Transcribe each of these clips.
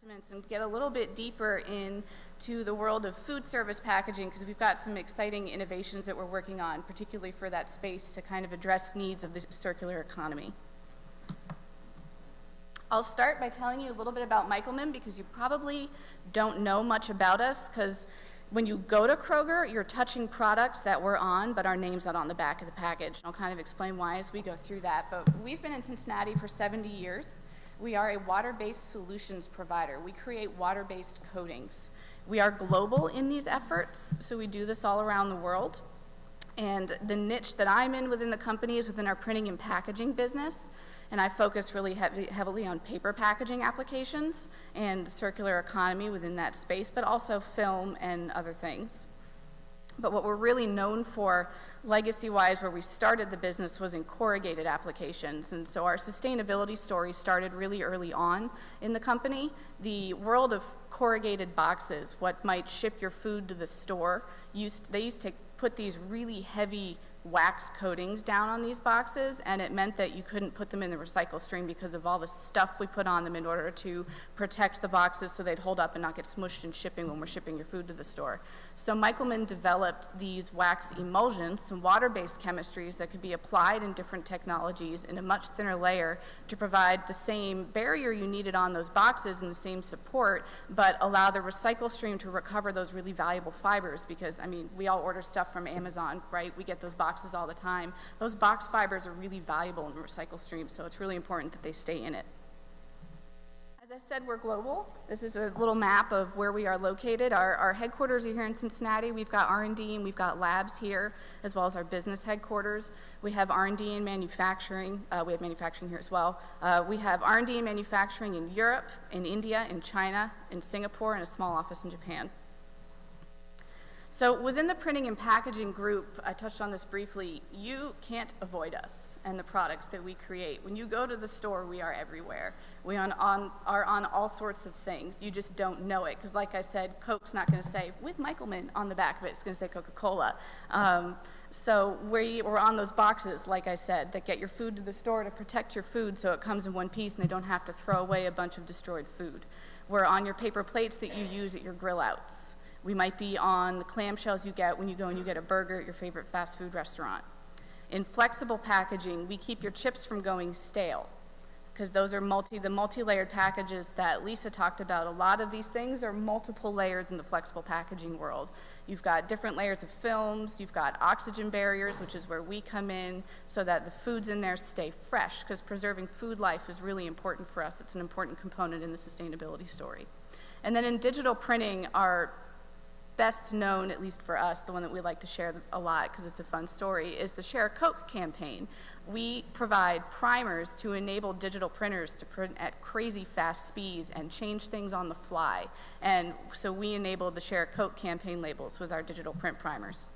investments and get a little bit deeper into the world of food service packaging, because we've got some exciting innovations that we're working on, particularly for that space to kind of address needs of the circular economy. I'll start by telling you a little bit about Michelman, because you probably don't know much about us, because when you go to Kroger, you're touching products that we're on, but our name's not on the back of the package. I'll kind of explain why as we go through that. But we've been in Cincinnati for 70 years. We are a water-based solutions provider. We create water-based coatings. We are global in these efforts, so we do this all around the world. And the niche that I'm in within the company is within our printing and packaging business. And I focus really heavily on paper packaging applications and the circular economy within that space, but also film and other things. But what we're really known for, legacy-wise, where we started the business, was in corrugated applications. And so our sustainability story started really early on in the company. The world of corrugated boxes, what might ship your food to the store, they used to put these really heavy wax coatings down on these boxes, and it meant that you couldn't put them in the recycle stream because of all the stuff we put on them in order to protect the boxes so they'd hold up and not get smushed in shipping when we're shipping your food to the store. So Michelman developed these wax emulsions, some water-based chemistries that could be applied in different technologies in a much thinner layer to provide the same barrier you needed on those boxes and the same support, but allow the recycle stream to recover those really valuable fibers, because, I mean, we all order stuff from Amazon, right? We get those boxes all the time. Those box fibers are really valuable in the recycle stream, so it's really important that they stay in it. As I said, we're global. This is a little map of where we are located. Our headquarters are here in Cincinnati. We've got R&D and we've got labs here, as well as our business headquarters. We have R&D and manufacturing. We have manufacturing here as well. We have R&D and manufacturing in Europe, in India, in China, in Singapore, and a small office in Japan. So within the printing and packaging group, I touched on this briefly, you can't avoid us and the products that we create. When you go to the store, we are everywhere. We are on all sorts of things. You just don't know it, because like I said, Coke's not going to say, with Michelman on the back of it, it's going to say Coca-Cola. So we're on those boxes, like I said, that get your food to the store to protect your food so it comes in one piece and they don't have to throw away a bunch of destroyed food. We're on your paper plates that you use at your grill outs. We might be on the clamshells you get when you go and you get a burger at your favorite fast food restaurant. In flexible packaging, we keep your chips from going stale, because those are the multi-layered packages that Lisa talked about. A lot of these things are multiple layers in the flexible packaging world. You've got different layers of films, you've got oxygen barriers, which is where we come in, so that the foods in there stay fresh, because preserving food life is really important for us. It's an important component in the sustainability story. And then in digital printing, our best known, at least for us, the one that we like to share a lot because it's a fun story, is the Share a Coke campaign. We provide primers to enable digital printers to print at crazy fast speeds and change things on the fly. And so we enabled the Share a Coke campaign labels with our digital print primers.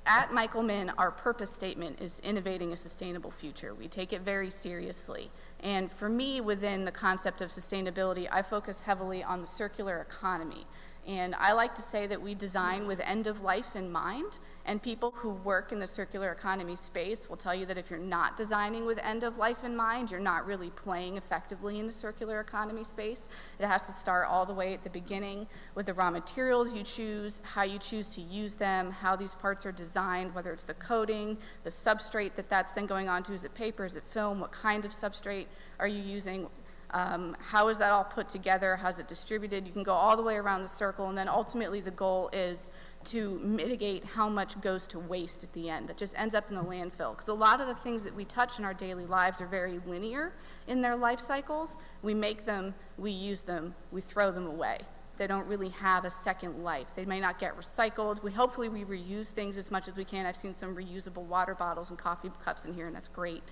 At Michelman, our purpose statement is innovating a sustainable future. We take it very seriously. And for me, within the concept of sustainability, I focus heavily on the circular economy. And I like to say that we design with end of life in mind, and people who work in the circular economy space will tell you that if you're not designing with end of life in mind, you're not really playing effectively in the circular economy space. It has to start all the way at the beginning with the raw materials you choose, how you choose to use them, how these parts are designed, whether it's the coating, the substrate that's then going on to. Is it paper, is it film, what kind of substrate are you using? How is that all put together? How's it distributed? You can go all the way around the circle, and then ultimately the goal is to mitigate how much goes to waste at the end that just ends up in the landfill. Because a lot of the things that we touch in our daily lives are very linear in their life cycles. We make them, we use them, we throw them away. They don't really have a second life. They may not get recycled. Hopefully we reuse things as much as we can. I've seen some reusable water bottles and coffee cups in here, and that's great.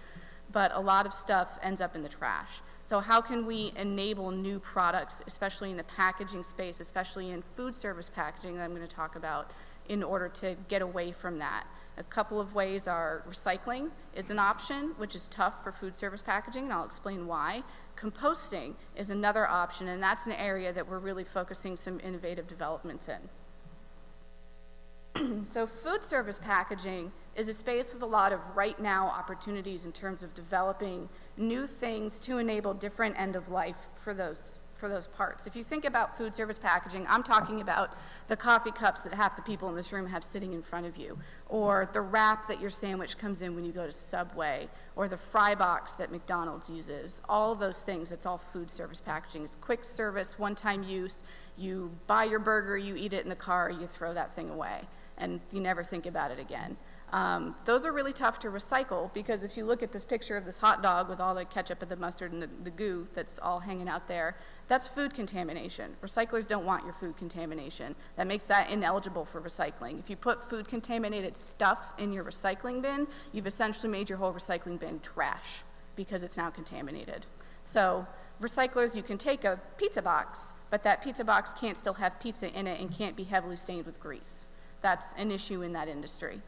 But a lot of stuff ends up in the trash. So how can we enable new products, especially in the packaging space, especially in food service packaging that I'm going to talk about, in order to get away from that? A couple of ways are recycling is an option, which is tough for food service packaging, and I'll explain why. Composting is another option, and that's an area that we're really focusing some innovative developments in. So food service packaging is a space with a lot of right now opportunities in terms of developing new things to enable different end of life for those parts. If you think about food service packaging, I'm talking about the coffee cups that half the people in this room have sitting in front of you, or the wrap that your sandwich comes in when you go to Subway, or the fry box that McDonald's uses. All of those things, it's all food service packaging. It's quick service, one-time use. You buy your burger, you eat it in the car, you throw that thing away, and you never think about it again. Those are really tough to recycle, because if you look at this picture of this hot dog with all the ketchup and the mustard and the goo that's all hanging out there, that's food contamination. Recyclers don't want your food contamination. That makes that ineligible for recycling. If you put food contaminated stuff in your recycling bin, you've essentially made your whole recycling bin trash because it's now contaminated. So recyclers, you can take a pizza box, but that pizza box can't still have pizza in it and can't be heavily stained with grease. That's an issue in that industry.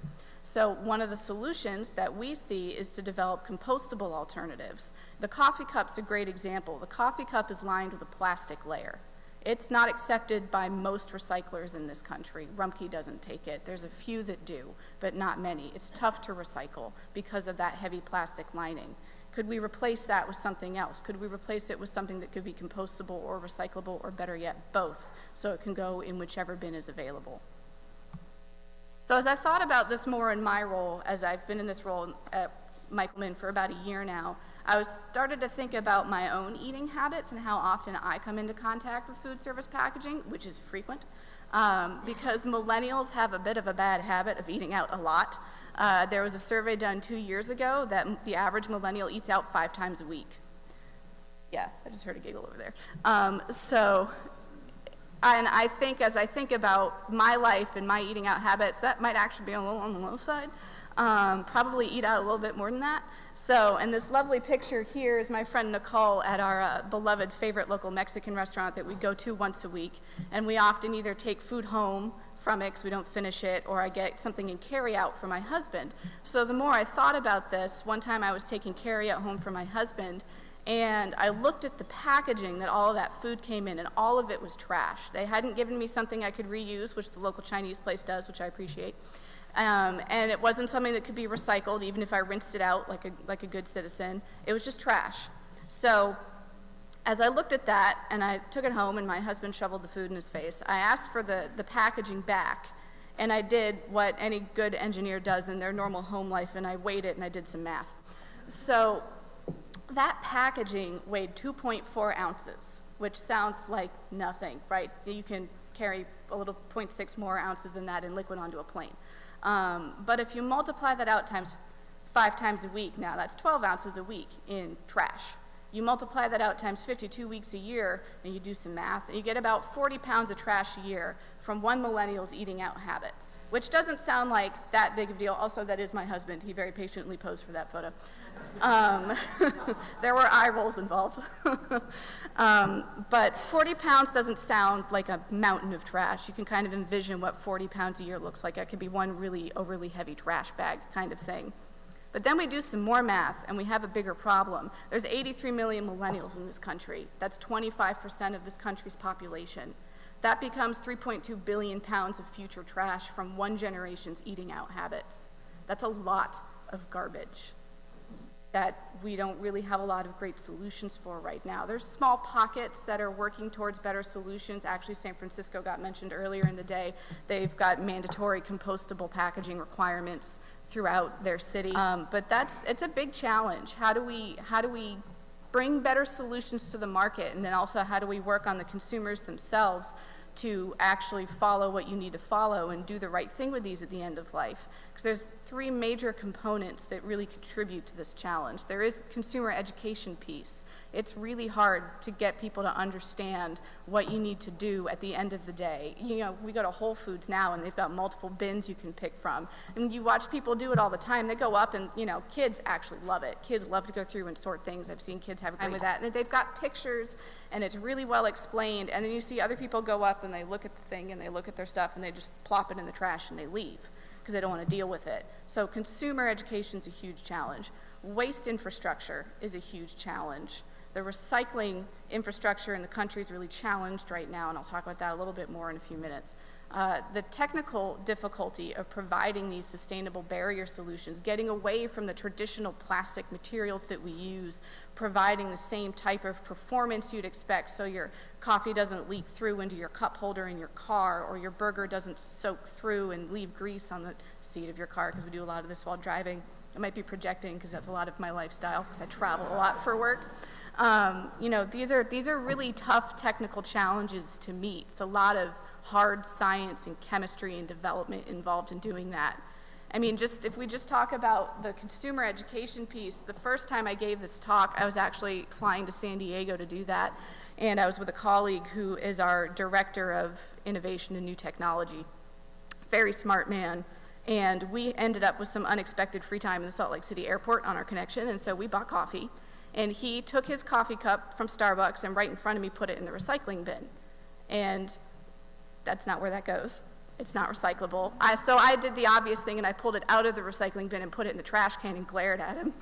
So one of the solutions that we see is to develop compostable alternatives. The coffee cup's a great example. The coffee cup is lined with a plastic layer. It's not accepted by most recyclers in this country. Rumpke doesn't take it. There's a few that do, but not many. It's tough to recycle because of that heavy plastic lining. Could we replace that with something else? Could we replace it with something that could be compostable or recyclable, or better yet, both, so it can go in whichever bin is available? So as I thought about this more in my role, as I've been in this role at Michelman for about a year now, I started to think about my own eating habits and how often I come into contact with food service packaging, which is frequent, because millennials have a bit of a bad habit of eating out a lot. There was a survey done 2 years ago that the average millennial eats out 5 times a week. Yeah, I just heard a giggle over there. And I think, as I think about my life and my eating out habits, that might actually be a little on the low side. Probably eat out a little bit more than that. So, and this lovely picture here is my friend Nicole at our beloved favorite local Mexican restaurant that we go to once a week. And we often either take food home from it because we don't finish it, or I get something in carry-out for my husband. So the more I thought about this, one time I was taking carry-out home for my husband, and I looked at the packaging that all of that food came in, and all of it was trash. They hadn't given me something I could reuse, which the local Chinese place does, which I appreciate. And it wasn't something that could be recycled, even if I rinsed it out like a good citizen. It was just trash. So as I looked at that, and I took it home, and my husband shoveled the food in his face, I asked for the packaging back, and I did what any good engineer does in their normal home life, and I weighed it, and I did some math. So that packaging weighed 2.4 ounces, which sounds like nothing, right? You can carry a little 0.6 more ounces than that in liquid onto a plane. But if you multiply that out times 5 times a week, now that's 12 ounces a week in trash. You multiply that out times 52 weeks a year, and you do some math, and you get about 40 pounds of trash a year from one millennial's eating out habits, which doesn't sound like that big of a deal. Also, that is my husband. He very patiently posed for that photo. There were eye rolls involved. But 40 pounds doesn't sound like a mountain of trash. You can kind of envision what 40 pounds a year looks like. It could be one really overly heavy trash bag kind of thing. But then we do some more math, and we have a bigger problem. There's 83 million millennials in this country. That's 25% of this country's population. That becomes 3.2 billion pounds of future trash from one generation's eating out habits. That's a lot of garbage that we don't really have a lot of great solutions for right now. There's small pockets that are working towards better solutions. Actually, San Francisco got mentioned earlier in the day. They've got mandatory compostable packaging requirements throughout their city. But it's a big challenge. How do we bring better solutions to the market? And then also, how do we work on the consumers themselves to actually follow what you need to follow and do the right thing with these at the end of life? Because there's 3 major components that really contribute to this challenge. There is the consumer education piece. It's really hard to get people to understand what you need to do at the end of the day. You know, we go to Whole Foods now, and they've got multiple bins you can pick from. And you watch people do it all the time. They go up, and, you know, kids actually love it. Kids love to go through and sort things. I've seen kids have a great time with that. And they've got pictures, and it's really well explained. And then you see other people go up, and they look at the thing, and they look at their stuff, and they just plop it in the trash, and they leave because they don't want to deal with it. So consumer education is a huge challenge. Waste infrastructure is a huge challenge. The recycling infrastructure in the country is really challenged right now, and I'll talk about that a little bit more in a few minutes. The technical difficulty of providing these sustainable barrier solutions, getting away from the traditional plastic materials that we use, providing the same type of performance you'd expect so your coffee doesn't leak through into your cup holder in your car, or your burger doesn't soak through and leave grease on the seat of your car, because we do a lot of this while driving. I might be projecting because that's a lot of my lifestyle, because I travel a lot for work. You know, these are really tough technical challenges to meet. It's a lot of hard science and chemistry and development involved in doing that. I mean, if we just talk about the consumer education piece, the first time I gave this talk, I was actually flying to San Diego to do that, and I was with a colleague who is our director of innovation and new technology. Very smart man. And we ended up with some unexpected free time in the Salt Lake City airport on our connection, and so we bought coffee. And he took his coffee cup from Starbucks and right in front of me put it in the recycling bin. And that's not where that goes. It's not recyclable. So I did the obvious thing, and I pulled it out of the recycling bin and put it in the trash can and glared at him.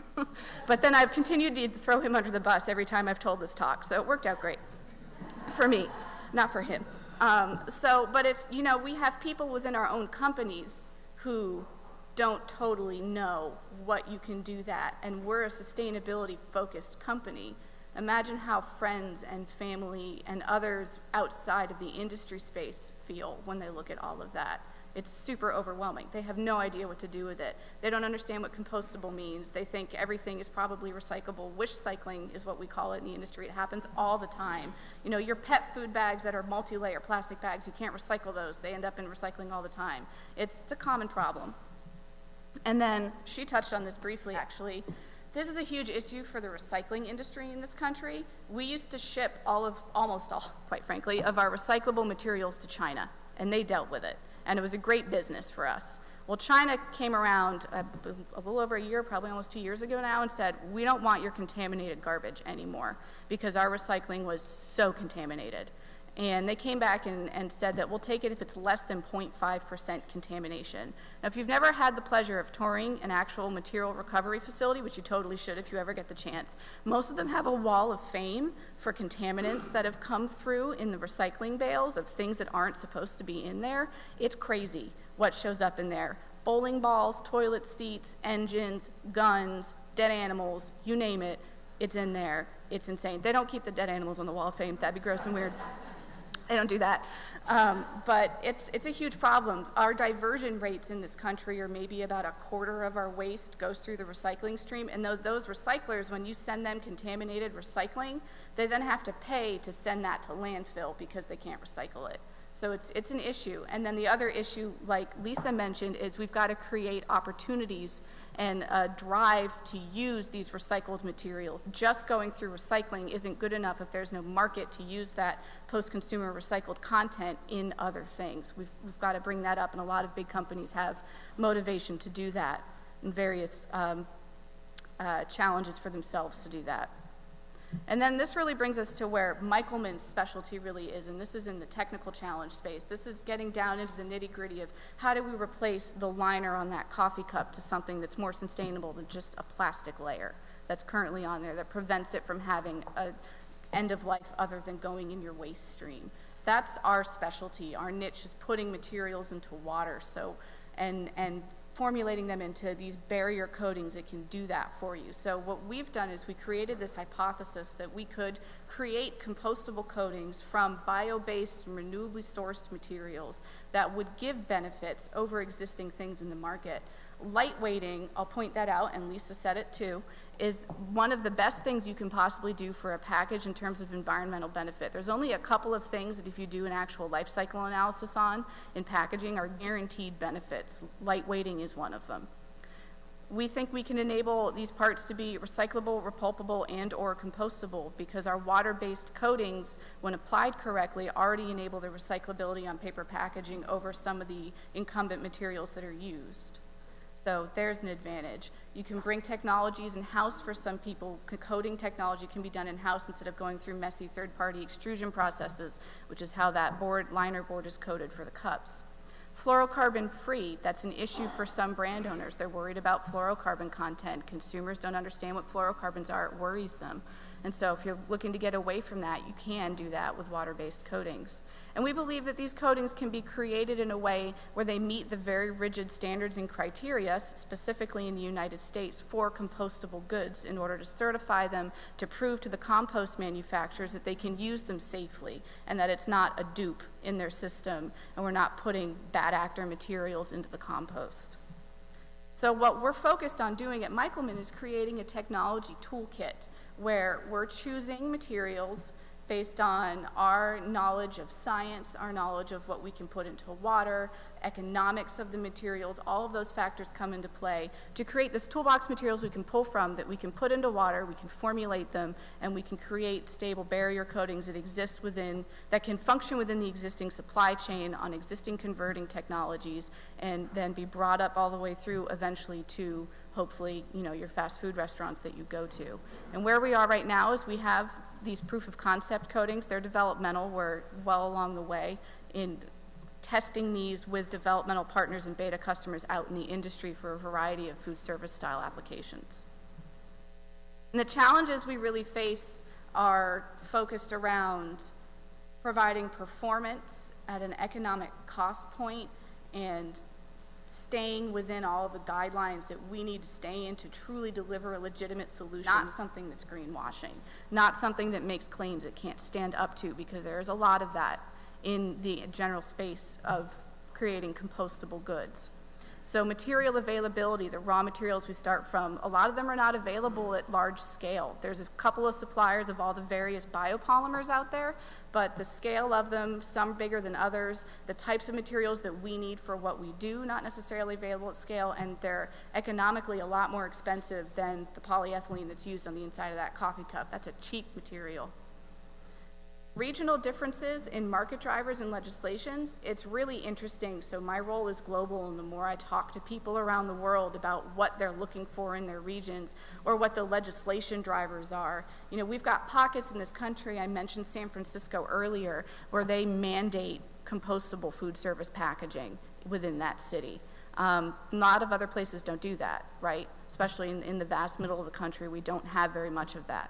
But then I've continued to throw him under the bus every time I've told this talk, so it worked out great for me, not for him. But if, you know, we have people within our own companies who don't totally know what you can do that, and we're a sustainability-focused company. Imagine how friends and family and others outside of the industry space feel when they look at all of that. It's super overwhelming. They have no idea what to do with it. They don't understand what compostable means. They think everything is probably recyclable. Wish cycling is what we call it in the industry. It happens all the time. You know, your pet food bags that are multi-layer plastic bags, you can't recycle those. They end up in recycling all the time. It's a common problem. And then she touched on this briefly, actually. This is a huge issue for the recycling industry in this country. We used to ship almost all, quite frankly, of our recyclable materials to China, and they dealt with it. And it was a great business for us. Well, China came around a little over a year, probably almost 2 years ago now, and said, we don't want your contaminated garbage anymore, because our recycling was so contaminated. And they came back and said that we'll take it if it's less than 0.5% contamination. Now, if you've never had the pleasure of touring an actual material recovery facility, which you totally should if you ever get the chance, most of them have a wall of fame for contaminants that have come through in the recycling bales of things that aren't supposed to be in there. It's crazy what shows up in there. Bowling balls, toilet seats, engines, guns, dead animals, you name it, it's in there. It's insane. They don't keep the dead animals on the wall of fame. That'd be gross and weird. They don't do that. But it's a huge problem. Our diversion rates in this country are maybe about a quarter of our waste goes through the recycling stream, and those recyclers, when you send them contaminated recycling, they then have to pay to send that to landfill because they can't recycle it. So it's an issue. And then the other issue, like Lisa mentioned, is we've got to create opportunities and a drive to use these recycled materials. Just going through recycling isn't good enough if there's no market to use that post-consumer recycled content in other things. We've got to bring that up, and a lot of big companies have motivation to do that and various challenges for themselves to do that. And then this really brings us to where Michelman's specialty really is, and this is in the technical challenge space. This is getting down into the nitty-gritty of how do we replace the liner on that coffee cup to something that's more sustainable than just a plastic layer that's currently on there that prevents it from having an end of life other than going in your waste stream. That's our specialty. Our niche is putting materials into water, and formulating them into these barrier coatings that can do that for you. So what we've done is we created this hypothesis that we could create compostable coatings from bio-based and renewably sourced materials that would give benefits over existing things in the market. Lightweighting, I'll point that out, and Lisa said it too, is one of the best things you can possibly do for a package in terms of environmental benefit. There's only a couple of things that if you do an actual life cycle analysis on in packaging are guaranteed benefits. Lightweighting is one of them. We think we can enable these parts to be recyclable, repulpable, and or compostable because our water-based coatings, when applied correctly, already enable the recyclability on paper packaging over some of the incumbent materials that are used. So there's an advantage. You can bring technologies in-house for some people. Coating technology can be done in-house instead of going through messy third-party extrusion processes, which is how that liner board is coated for the cups. Fluorocarbon free, that's an issue for some brand owners. They're worried about fluorocarbon content. Consumers don't understand what fluorocarbons are, it worries them. And so if you're looking to get away from that, you can do that with water-based coatings. And we believe that these coatings can be created in a way where they meet the very rigid standards and criteria, specifically in the United States, for compostable goods in order to certify them, to prove to the compost manufacturers that they can use them safely and that it's not a dupe in their system and we're not putting bad actor materials into the compost. So what we're focused on doing at Michelman is creating a technology toolkit where we're choosing materials based on our knowledge of science, our knowledge of what we can put into water, economics of the materials, all of those factors come into play to create this toolbox materials we can pull from that we can put into water, we can formulate them, and we can create stable barrier coatings that exist within, that can function within the existing supply chain on existing converting technologies and then be brought up all the way through eventually to hopefully, your fast food restaurants that you go to. And where we are right now is we have these proof of concept coatings. They're developmental. We're well along the way in testing these with developmental partners and beta customers out in the industry for a variety of food service style applications. And the challenges we really face are focused around providing performance at an economic cost point and staying within all of the guidelines that we need to stay in to truly deliver a legitimate solution, not something that's greenwashing, not something that makes claims it can't stand up to, because there's a lot of that in the general space of creating compostable goods. So material availability, the raw materials we start from, a lot of them are not available at large scale. There's a couple of suppliers of all the various biopolymers out there, but the scale of them, some bigger than others, the types of materials that we need for what we do, not necessarily available at scale, and they're economically a lot more expensive than the polyethylene that's used on the inside of that coffee cup. That's a cheap material. Regional differences in market drivers and legislations, it's really interesting. So my role is global, and the more I talk to people around the world about what they're looking for in their regions or what the legislation drivers are. We've got pockets in this country, I mentioned San Francisco earlier, where they mandate compostable food service packaging within that city. A lot of other places don't do that, right? Especially in the vast middle of the country, we don't have very much of that.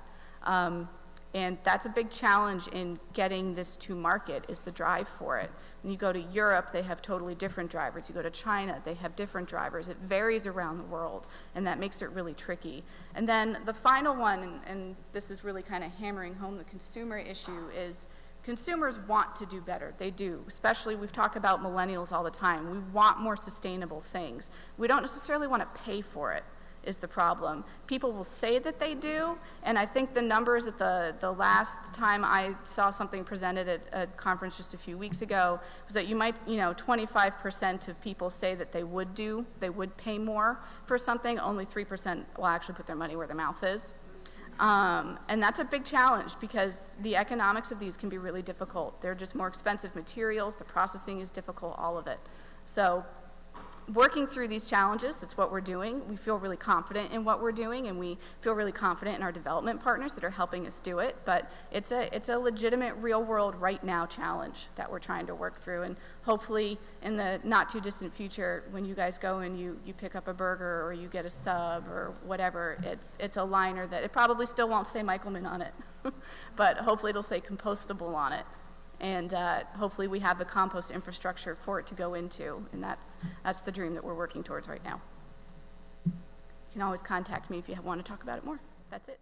And that's a big challenge in getting this to market, is the drive for it. When you go to Europe, they have totally different drivers. You go to China, they have different drivers. It varies around the world, and that makes it really tricky. And then the final one, and this is really kind of hammering home the consumer issue, is consumers want to do better. They do. Especially, we've talked about millennials all the time. We want more sustainable things. We don't necessarily want to pay for it, is the problem. People will say that they do, and I think the numbers at the last time I saw something presented at a conference just a few weeks ago was that 25% of people say that they would pay more for something. Only 3% will actually put their money where their mouth is. And that's a big challenge, because the economics of these can be really difficult. They're just more expensive materials, the processing is difficult, all of it. So working through these challenges, that's what we're doing. We feel really confident in what we're doing, and we feel really confident in our development partners that are helping us do it. But it's a legitimate, real-world, right-now challenge that we're trying to work through. And hopefully, in the not-too-distant future, when you guys go and you pick up a burger or you get a sub or whatever, it's a liner that it probably still won't say Michelman on it, but hopefully it'll say compostable on it. And hopefully we have the compost infrastructure for it to go into, and that's the dream that we're working towards right now. You can always contact me if you want to talk about it more. That's it.